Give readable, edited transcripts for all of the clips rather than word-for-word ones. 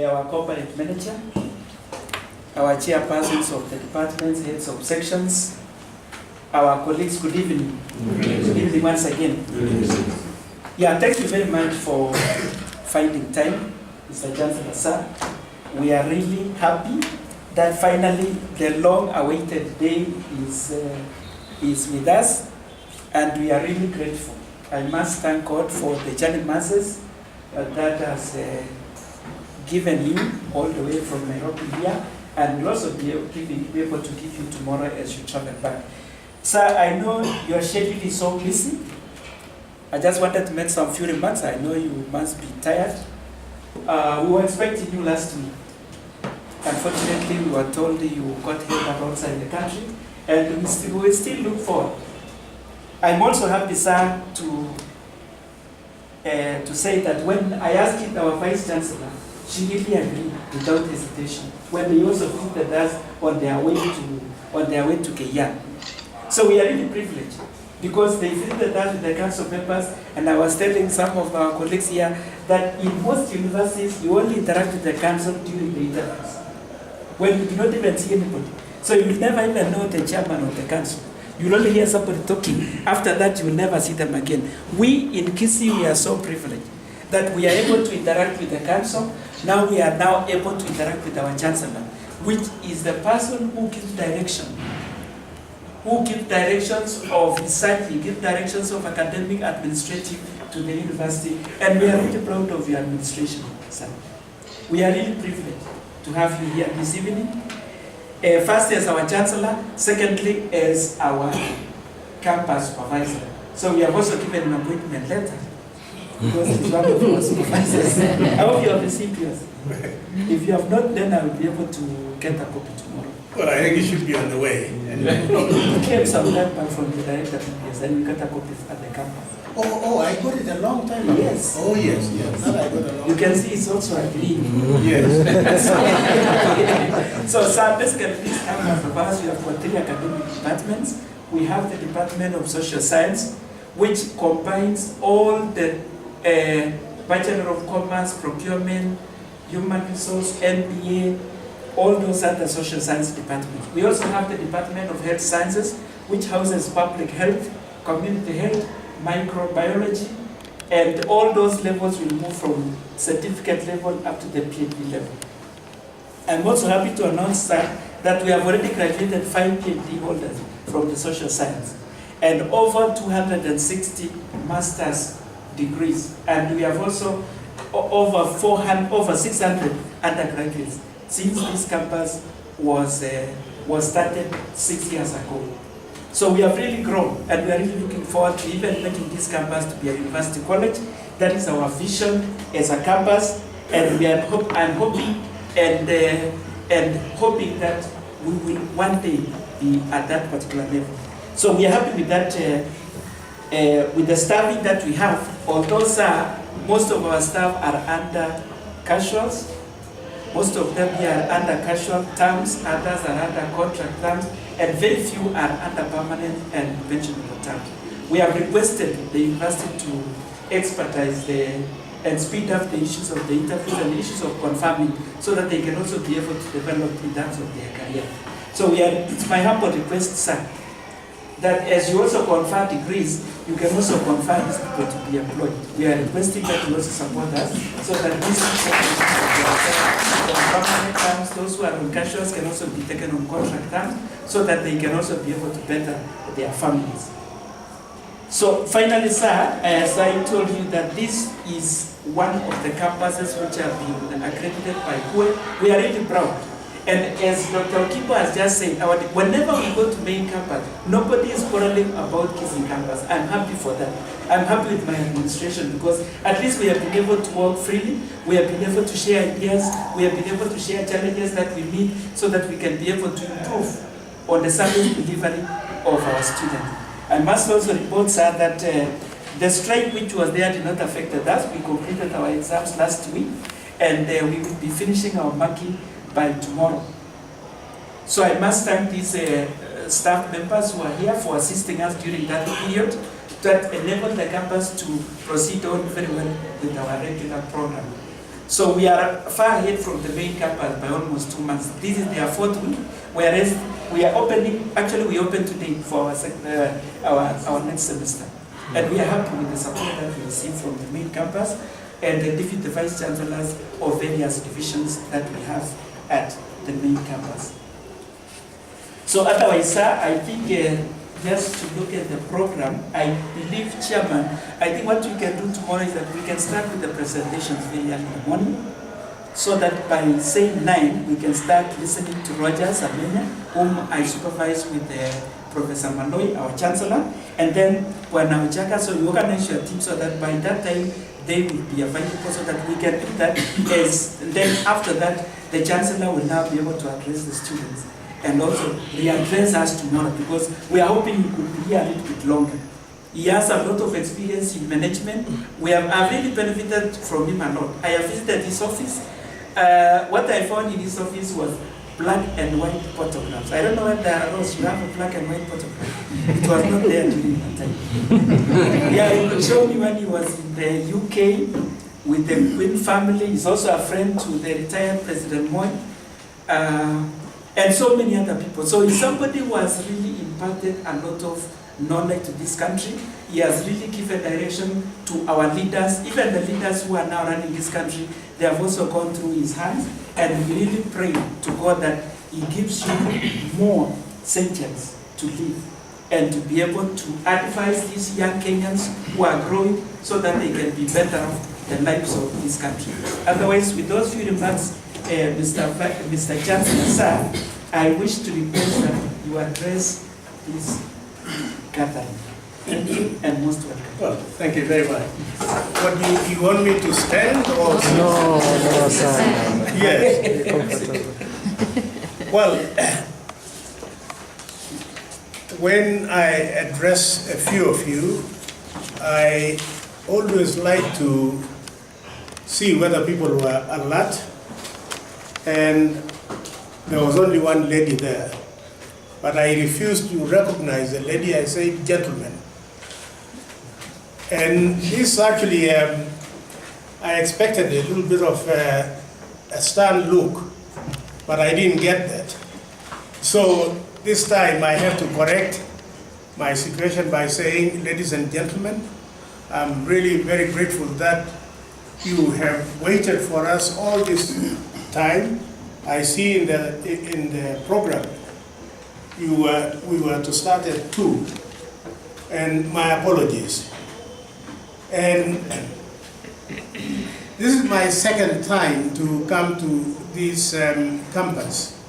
our corporate manager, our chairpersons of the departments, heads of sections, our colleagues, good evening. Good evening once again. Yeah, thank you very much for finding time, Mr. Chancellor, sir. We are really happy that finally the long-awaited day is with us, and we are really grateful. I must thank God for the journey masses that has given you all the way from Nairobi here, and will also be able to give you tomorrow as you travel back. Sir, I know your schedule is so busy. I just wanted to make some few remarks. I know you must be tired. We were expecting you last week. Unfortunately, we were told you got held outside the country, and we still look forward. I'm also happy, sir, to say that when I asked our Vice Chancellor, she really agreed without hesitation when they also visited us on their way to Kenyatta. So we are really privileged because they visited us with the council members, and I was telling some of our colleagues here that in most universities you only interact with the council during the interviews, when you do not even see anybody. So you will never even know the chairman of the council. You will only hear somebody talking. After that, you will never see them again. We in Kisii, we are so privileged that we are able to interact with the council. Now we are now able to interact with our chancellor, which is the person who gives direction, who gives directions of research, he gives directions of academic, administrative to the university, and we are really proud of your administration, sir. We are really privileged to have you here this evening. First as our chancellor, secondly as our campus supervisor. So we have also given an appointment letter because it's one of our supervisors. I hope you have received yours. If you have not, then I will be able to get a copy tomorrow. Well, I think it should be on the way. You came some time back from the director, yes, and you got a copy at the campus. Oh, I got it a long time ago. Yes. Oh, yes. Now I got a long You can see it's also a green. Yes. So, sir, basically, this campus of ours, we have got 3 academic departments. We have the Department of Social Science, which combines all the Bachelor of Commerce, Procurement, Human Resource, MBA, all those are the social science departments. We also have the Department of Health Sciences, which houses public health, community health, microbiology, and all those levels will move from certificate level up to the PhD level. I'm also happy to announce that we have already graduated 5 PhD holders from the social science and over 260 master's degrees, and we have also over 600 undergraduates since this campus was started 6 years ago. So we have really grown, and we are really looking forward to even making this campus to be a university college. That is our vision as a campus, and I'm hoping and hoping that we will one day be at that particular level. So we are happy with that, with the staffing that we have. Although, sir, most of our staff are under casuals. Most of them here are under casual terms, others are under contract terms, and very few are under permanent and pensionable terms. We have requested the university to expertise and speed up the issues of the interviews and the issues of confirming so that they can also be able to develop in terms of their career. So it's my humble request, sir, that as you also confer degrees, you can also confer these people to be employed. We are requesting that you also support us so that these people on permanent terms, those who are on casuals can also be taken on contract terms so that they can also be able to better their families. So finally, sir, as I told you that this is one of the campuses which have been accredited by CUE, we are really proud. And as Dr. Okipo has just said, whenever we go to main campus, nobody is quarreling about Kisii campus. I'm happy for that. I'm happy with my administration because at least we have been able to work freely, we have been able to share ideas, we have been able to share challenges that we meet so that we can be able to improve on the service delivery of our students. I must also report, sir, that the strike which was there did not affect us. We completed our exams last week, and we will be finishing our marking by tomorrow. So I must thank these staff members who are here for assisting us during that period that enabled the campus to proceed on very well with our regular program. So we are far ahead from the main campus by almost 2 months. This is their fourth week, whereas we are opening, actually we open today for our next semester. And we are happy with the support that we receive from the main campus and the deputy vice chancellors of various divisions that we have at the main campus. So otherwise, sir, I think just to look at the program, I believe, Chairman, I think what we can do tomorrow is that we can start with the presentations very early in the morning, so that by, say, 9, we can start listening to Roger Samenya, whom I supervise with Professor Maloiy, our Chancellor, and then Wanawachaka, so you organize your team so that by that time, they will be available so that we can do that. And then after that, the Chancellor will now be able to address the students and also readdress us tomorrow, because we are hoping he could be here a little bit longer. He has a lot of experience in management. I've really benefited from him a lot. I have visited his office. What I found in his office was black and white photographs. I don't know whether Rose, you have a black and white photograph. It was not there during that time. Yeah, he could show me when he was in the UK with the Queen family. He's also a friend to the retired President Moi. And so many other people. So he's somebody who has really imparted a lot of knowledge to this country. He has really given direction to our leaders, even the leaders who are now running this country. They have also gone through his hands, and we really pray to God that he gives you more sentience to live and to be able to advise these young Kenyans who are growing so that they can be better off the lives of this country. Otherwise, with those few remarks, Mr. Chancellor, sir, I wish to request that you address this gathering. Thank you and most welcome. Well, thank you very much. What do you want me to stand or? No, sir. Yes. Well, when I address a few of you, I always like to see whether people were alert, and there was only one lady there. But I refused to recognize the lady. I said, gentlemen. And this actually, I expected a little bit of a stern look, but I didn't get that. So this time I have to correct my situation by saying, ladies and gentlemen, I'm really very grateful that you have waited for us all this time. I see in the program we were to start at 2, and my apologies. And this is my second time to come to this campus.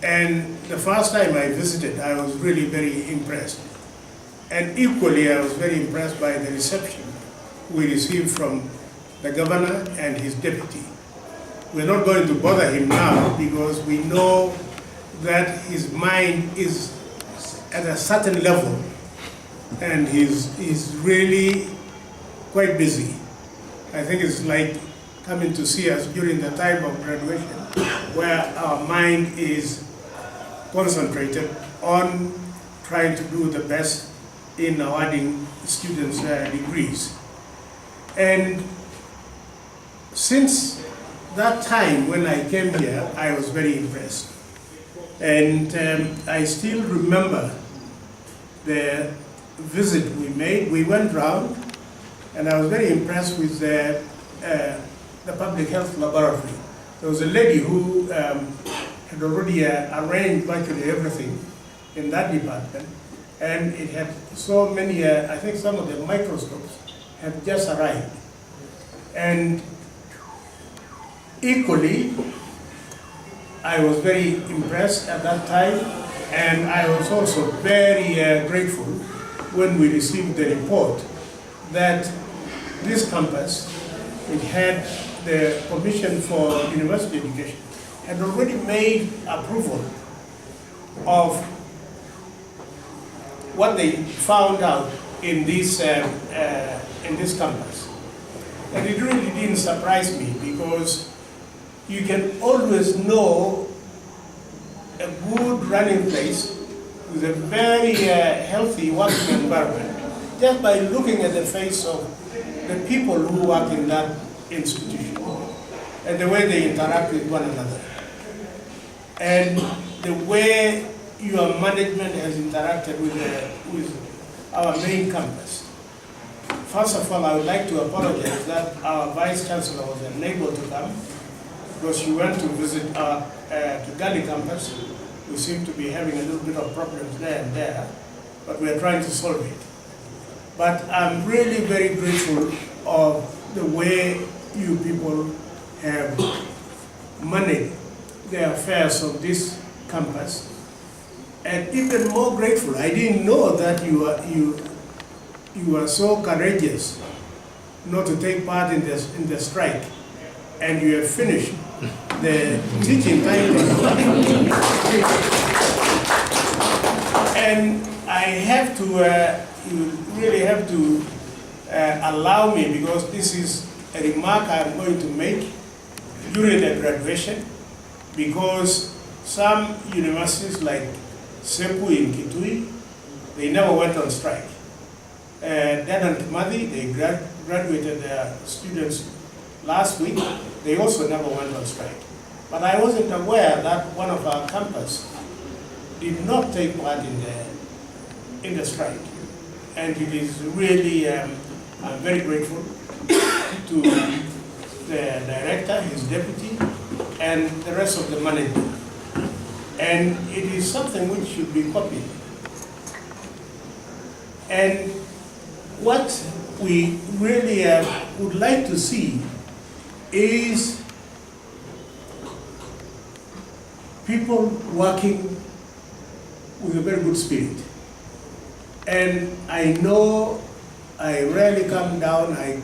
And the first time I visited, I was really very impressed. And equally, I was very impressed by the reception we received from the governor and his deputy. We're not going to bother him now because we know that his mind is at a certain level and he's really quite busy. I think it's like coming to see us during the time of graduation, where our mind is concentrated on trying to do the best in awarding students degrees. And since that time when I came here, I was very impressed. And I still remember the visit we made. We went round, and I was very impressed with the public health laboratory. There was a lady who had already arranged virtually everything in that department, and it had so many, I think some of the microscopes had just arrived. And equally, I was very impressed at that time, and I was also very grateful when we received the report that this campus, it had the Commission for University Education, had already made approval of what they found out in this campus. And it really didn't surprise me, because you can always know a good running place with a very healthy working environment just by looking at the face of the people who work in that institution. and the way they interact with one another, and the way your management has interacted with our main campus. First of all, I would like to apologize that our Vice Chancellor was unable to come because she went to visit our Kigali campus. We seem to be having a little bit of problems there and there, but we are trying to solve it. But I'm really very grateful of the way you people have managed the affairs of this campus. And even more grateful, I didn't know that you are so courageous not to take part in the strike, and you have finished the teaching timetable. And I have to, you really have to allow me, because this is a remark I'm going to make during the graduation, because some universities like Sepu in Kitui, they never went on strike. Then Madi, they graduated their students last week, they also never went on strike. But I wasn't aware that one of our campus did not take part in the strike. And it is really, I'm very grateful to the director, his deputy, and the rest of the management. And it is something which should be copied. And what we really would like to see is people working with a very good spirit. And I know I rarely come down, I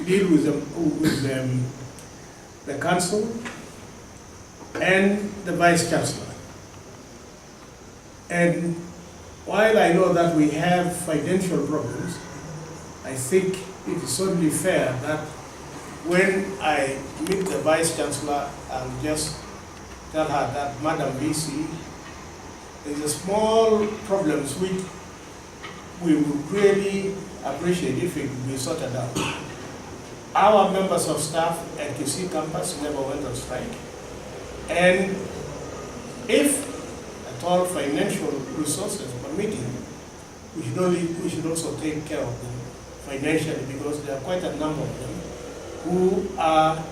deal with the council and the Vice Chancellor. And while I know that we have financial problems, I think it is only fair that when I meet the Vice Chancellor, I'll just tell her that, Madam VC, there's a small problems which we would really appreciate if it could be sorted out. Our members of staff at Kisii campus never went on strike. And if at all financial resources permitting, we should also take care of them financially, because there are quite a number of them who are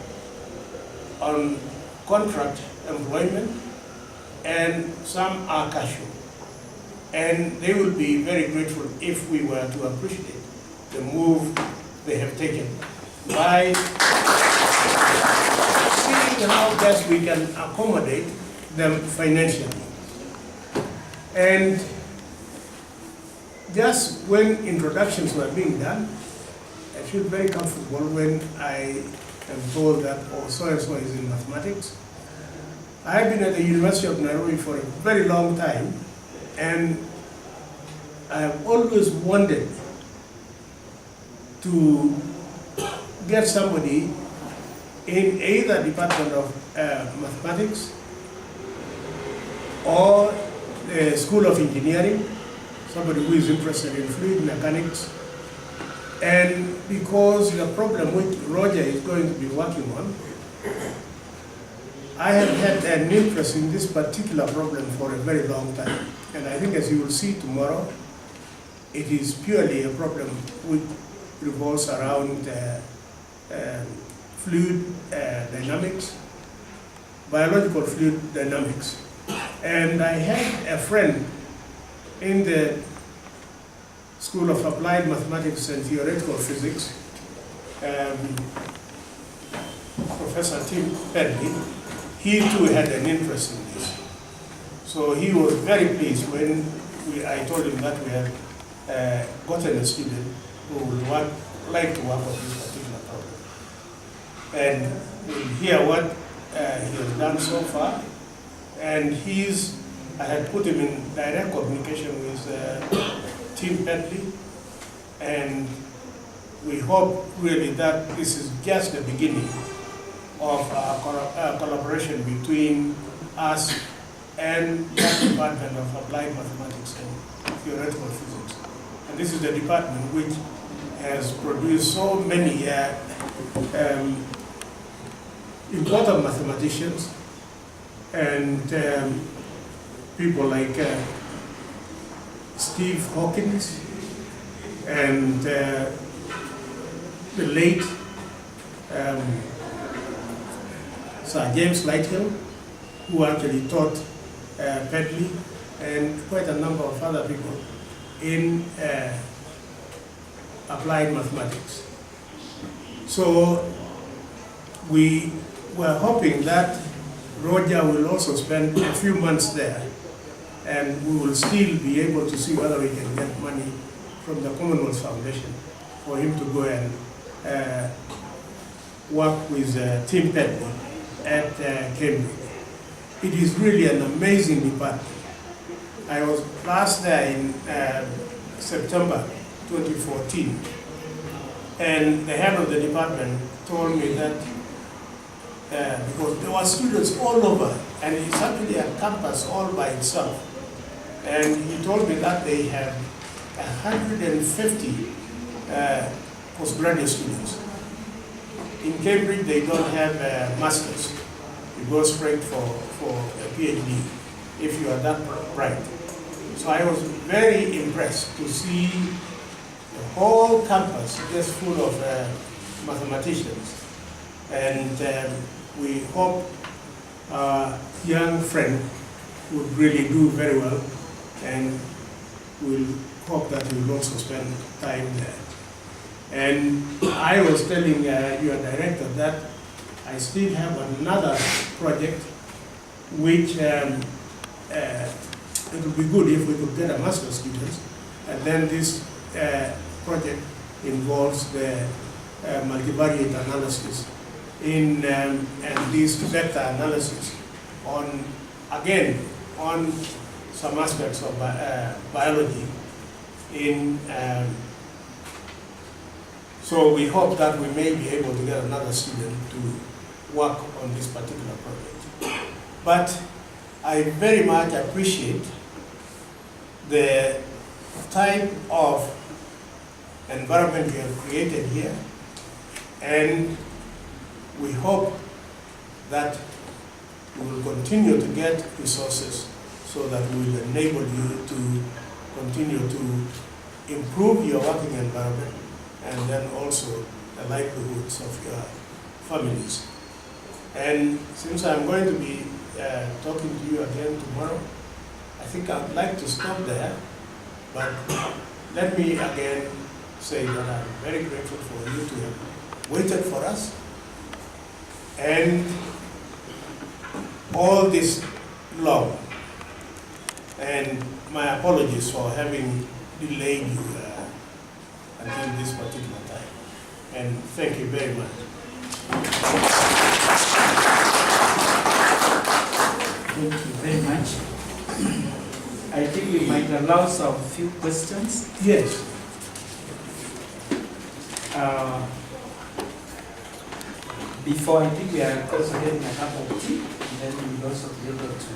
on contract employment and some are casual. And they will be very grateful if we were to appreciate the move they have taken by seeing how best we can accommodate them financially. And just when introductions were being done, I feel very comfortable when I am told that, oh, so-and-so is in mathematics. I have been at the University of Nairobi for a very long time, and I have always wanted to get somebody in either Department of Mathematics or the School of Engineering, somebody who is interested in fluid mechanics. And because the problem which Roger is going to be working on, I have had an interest in this particular problem for a very long time. And I think, as you will see tomorrow, it is purely a problem which revolves around fluid dynamics, biological fluid dynamics. And I had a friend in the School of Applied Mathematics and Theoretical Physics, Professor Tim Pedley. He too had an interest in this. So he was very pleased when I told him that we had gotten a student who would like to work on this particular problem. And we'll hear what he has done so far. And I had put him in direct communication with Tim Pedley, and we hope really that this is just the beginning of our collaboration between us and the Department of Applied Mathematics and Theoretical Physics. And this is the department which has produced so many important mathematicians and people like Steve Hawkins and the late Sir James Lighthill, who actually taught Pedley, and quite a number of other people in applied mathematics. So we were hoping that Roger will also spend a few months there, and we will still be able to see whether we can get money from the Commonwealth Foundation for him to go and work with Tim Pedley at Cambridge. It is really an amazing department. I was last there in September 2014, and the head of the department told me that because there were students all over, and it's actually a campus all by itself, and he told me that they have 150 postgraduate students. In Cambridge, they don't have a master's. You go straight for a PhD if you are that bright. So I was very impressed to see the whole campus just full of mathematicians. And we hope our young friend would really do very well, and we'll hope that he will also spend time there. And I was telling your director that I still have another project which it would be good if we could get a master's student, and then this project involves the multivariate analysis in and this vector analysis on, again, on some aspects of biology. So we hope that we may be able to get another student to work on this particular project. But I very much appreciate the type of environment we have created here, and we hope that we will continue to get resources so that we will enable you to continue to improve your working environment and then also the livelihoods of your families. And since I'm going to be talking to you again tomorrow, I think I'd like to stop there, but let me again say that I'm very grateful for you to have waited for us, and all this long, and my apologies for having delayed you until this particular time, and thank you very much. Thank you very much. I think we might allow some few questions. Yes. Before, I think we are also getting a cup of tea, and then we will also be able to